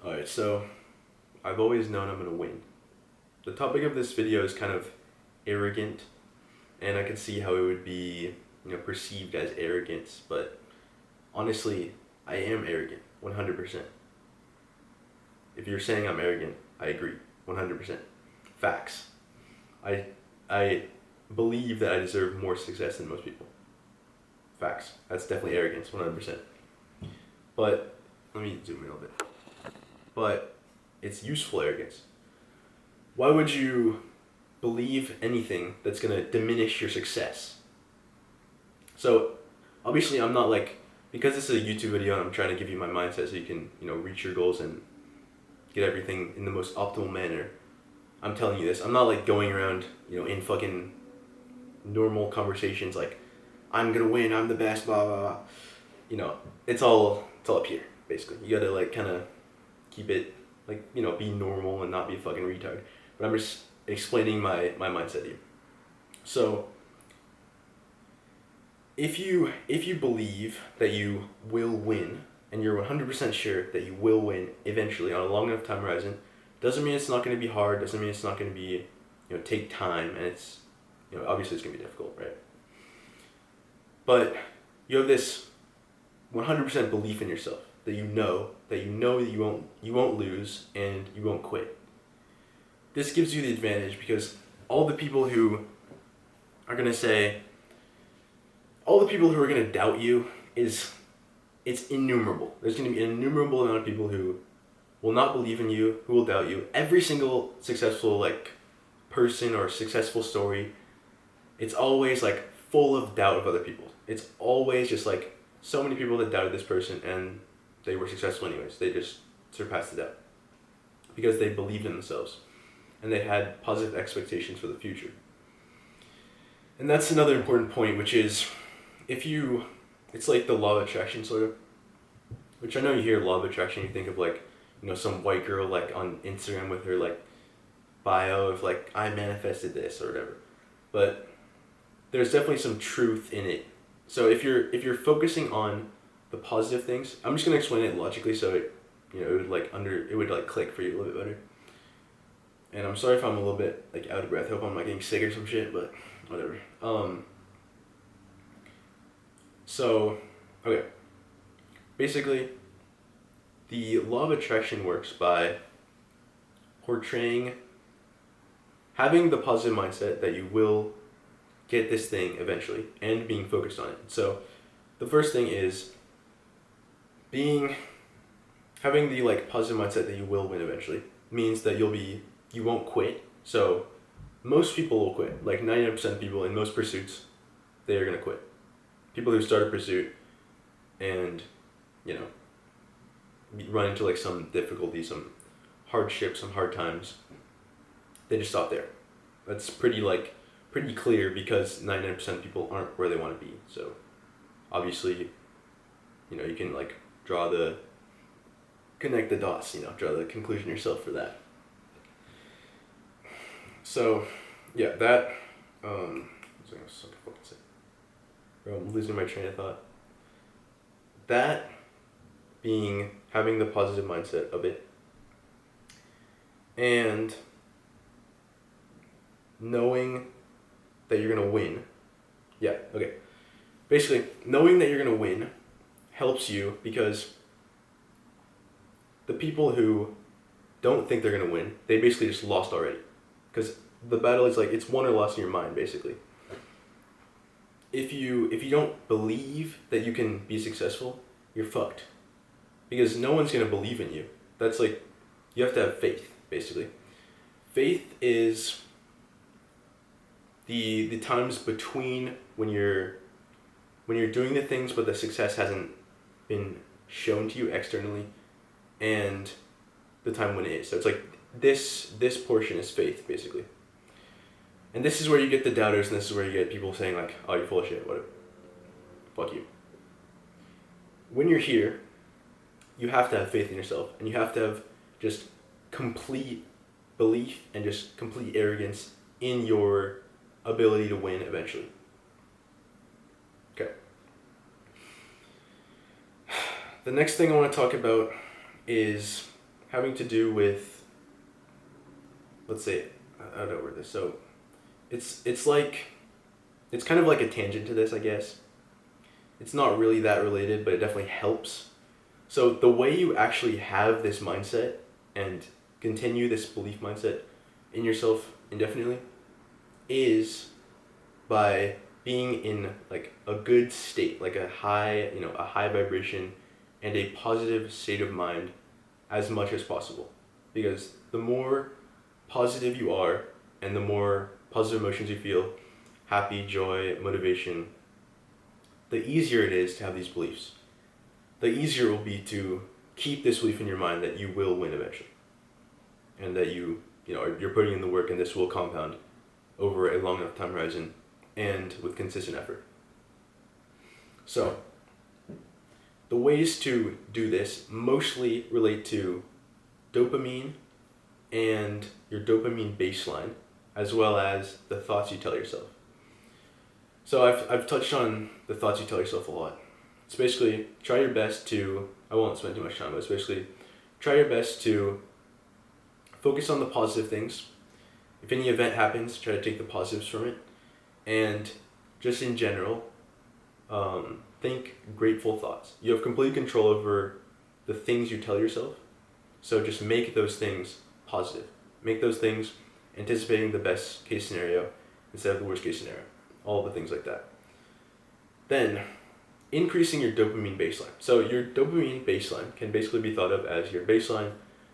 Alright, so I've always known I'm gonna win. The topic of this video is kind of arrogant, and I can see how it would be, perceived as arrogance, but honestly, I am arrogant, 100%. If you're saying I'm arrogant, I agree, 100%. Facts. I I believe that I deserve more success than most people. Facts. That's definitely arrogance, 100%. But let me zoom in a little bit. But it's useful arrogance. Why would you believe anything that's gonna diminish your success? So obviously I'm not like, because this is a YouTube video and I'm trying to give you my mindset so you can, reach your goals and get everything in the most optimal manner. I'm telling you this. I'm not like going around, in fucking normal conversations like, I'm gonna win, I'm the best, blah blah blah. It's all up here, basically. You gotta like kinda keep it like, be normal and not be a fucking retard. But I'm just explaining my mindset to you. So if you believe that you will win and you're 100% sure that you will win eventually on a long enough time horizon, doesn't mean it's not going to be hard, doesn't mean it's not going to be, take time, and it's, obviously it's going to be difficult, right? But you have this 100% belief in yourself that you know that you won't lose and you won't quit. This gives you the advantage because all the people who are going to doubt you it's innumerable. There's going to be an innumerable amount of people who will not believe in you, who will doubt you. Every single successful person or successful story, it's always full of doubt of other people. It's always just so many people that doubted this person and they were successful anyways. They just surpassed the doubt because they believed in themselves and they had positive expectations for the future. And that's another important point, which is it's like the law of attraction sort of, which I know you hear law of attraction, you think of some white girl on Instagram with her bio of I manifested this or whatever. But there's definitely some truth in it. So if you're focusing on the positive things, I'm just gonna explain it logically so it would click for you a little bit better. And I'm sorry if I'm a little bit out of breath. I hope I'm not getting sick or some shit, but whatever. So okay. Basically, the law of attraction works by having the positive mindset that you will get this thing eventually and being focused on it. So the first thing is having the positive mindset that you will win eventually means that you won't quit. So most people will quit. 99% of people in most pursuits, they are going to quit. People who start a pursuit and run into some difficulty, some hardship, some hard times, they just stop there. That's pretty clear because 99% of people aren't where they want to be. So obviously, you can connect the dots, draw the conclusion yourself for that. So yeah, that I'm losing my train of thought. That being having the positive mindset of it and knowing that you're gonna win. Yeah, okay. Basically, knowing that you're gonna win helps you because the people who don't think they're gonna win, they basically just lost already. Because the battle is it's won or lost in your mind, basically. If you don't believe that you can be successful, you're fucked. Because no one's gonna believe in you. That's you have to have faith, basically. Faith is the times between when you're doing the things but the success hasn't been shown to you externally and the time when it is. So it's this portion is faith, basically. And this is where you get the doubters, and this is where you get people saying oh, you're full of shit, whatever. Fuck you. When you're here, you have to have faith in yourself, and you have to have just complete belief and just complete arrogance in your ability to win eventually. Okay. The next thing I want to talk about is having to do with, let's say, I don't know where this. So, it's like, it's kind of like a tangent to this, I guess. It's not really that related, but it definitely helps. So the way you actually have this mindset and continue this belief mindset in yourself indefinitely is by being in like a good state, like a high, a high vibration and a positive state of mind as much as possible. Because the more positive you are and the more positive emotions you feel, happy, joy, motivation, the easier it is to have these beliefs. The easier it will be to keep this belief in your mind that you will win eventually. And that you're putting in the work and this will compound over a long enough time horizon and with consistent effort. So, the ways to do this mostly relate to dopamine and your dopamine baseline, as well as the thoughts you tell yourself. So I've touched on the thoughts you tell yourself a lot. It's basically try your best to, I won't spend too much time, but it's basically try your best to focus on the positive things. If any event happens, try to take the positives from it. And just in general, think grateful thoughts. You have complete control over the things you tell yourself. So just make those things positive. Make those things anticipating the best case scenario instead of the worst case scenario. All the things like that. Then, increasing your dopamine baseline. So your dopamine baseline can basically be thought of as your baseline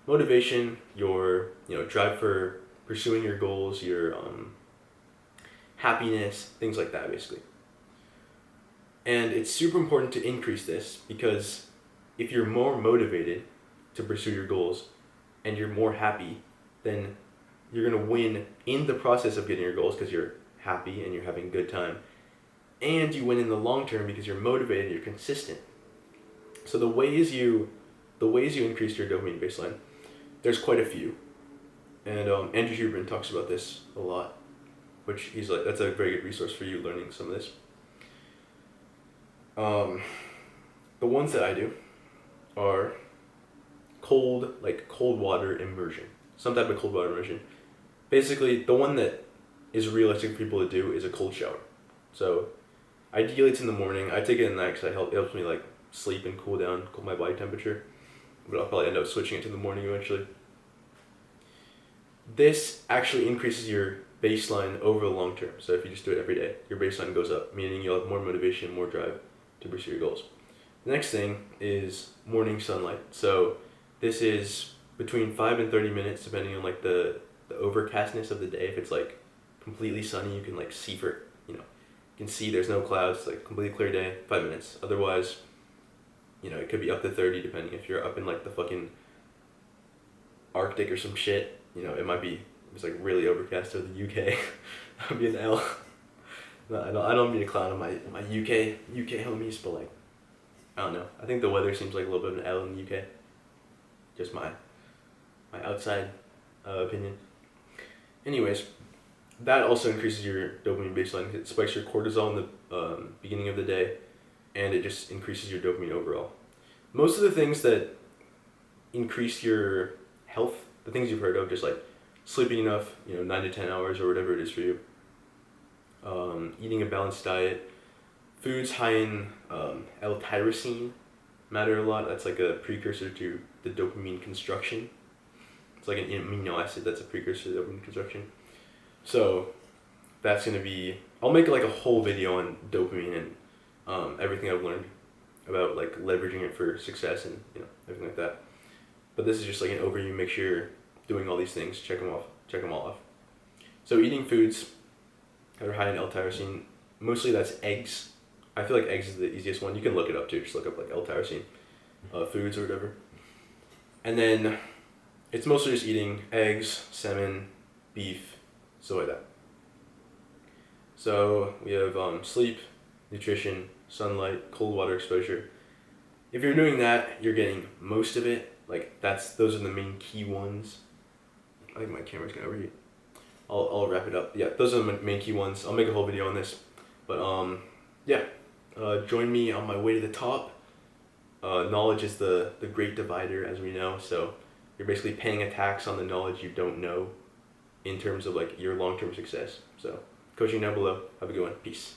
motivation, your drive for pursuing your goals, your happiness, things like that basically. And it's super important to increase this because if you're more motivated to pursue your goals and you're more happy, then you're going to win in the process of getting your goals because you're happy and you're having a good time, and you win in the long term because you're motivated, you're consistent. So the ways you increase your dopamine baseline, there's quite a few, and Andrew Huberman talks about this a lot, which he's like, that's a very good resource for you learning some of this. The ones that I do are cold water immersion, some type of cold water immersion. Basically, the one that is realistic for people to do is a cold shower. So ideally it's in the morning. I take it at night because it helps me like sleep and cool my body temperature. But I'll probably end up switching it to the morning eventually. This actually increases your baseline over the long term. So if you just do it every day, your baseline goes up, meaning you'll have more motivation, more drive to pursue your goals. The next thing is morning sunlight. So this is between 5 and 30 minutes depending on like the overcastness of the day. If it's like completely sunny, you can like see you can see there's no clouds, it's like completely clear day, 5 minutes. Otherwise, it could be up to 30 depending if you're up in like the fucking Arctic or some shit. It's like really overcast over the UK. That'd be an L. No, I don't mean to clown on my UK homies, but like, I don't know. I think the weather seems like a little bit of an L in the UK. Just my outside opinion. Anyways, that also increases your dopamine baseline. It spikes your cortisol in the beginning of the day, and it just increases your dopamine overall. Most of the things that increase your health, the things you've heard of, just like sleeping enough, 9 to 10 hours or whatever it is for you, eating a balanced diet, foods high in L-tyrosine matter a lot. That's like a precursor to the dopamine construction. It's like an amino acid that's a precursor to dopamine construction. So that's going to be, I'll make like a whole video on dopamine and everything I've learned about like leveraging it for success and everything like that. But this is just like an overview. Make sure you're doing all these things. Check them all off. So eating foods that are high in L-tyrosine, mostly that's eggs. I feel like eggs is the easiest one. You can look it up too. Just look up like L-tyrosine foods or whatever. And then it's mostly just eating eggs, salmon, beef, stuff like that. So we have sleep, nutrition, sunlight, cold water exposure. If you're doing that, you're getting most of it. Like those are the main key ones. I think my camera's gonna overheat. I'll wrap it up. Yeah, those are the main key ones. I'll make a whole video on this. But join me on my way to the top. Knowledge is the great divider, as we know. So you're basically paying a tax on the knowledge you don't know in terms of like your long-term success. So coaching down below. Have a good one. Peace.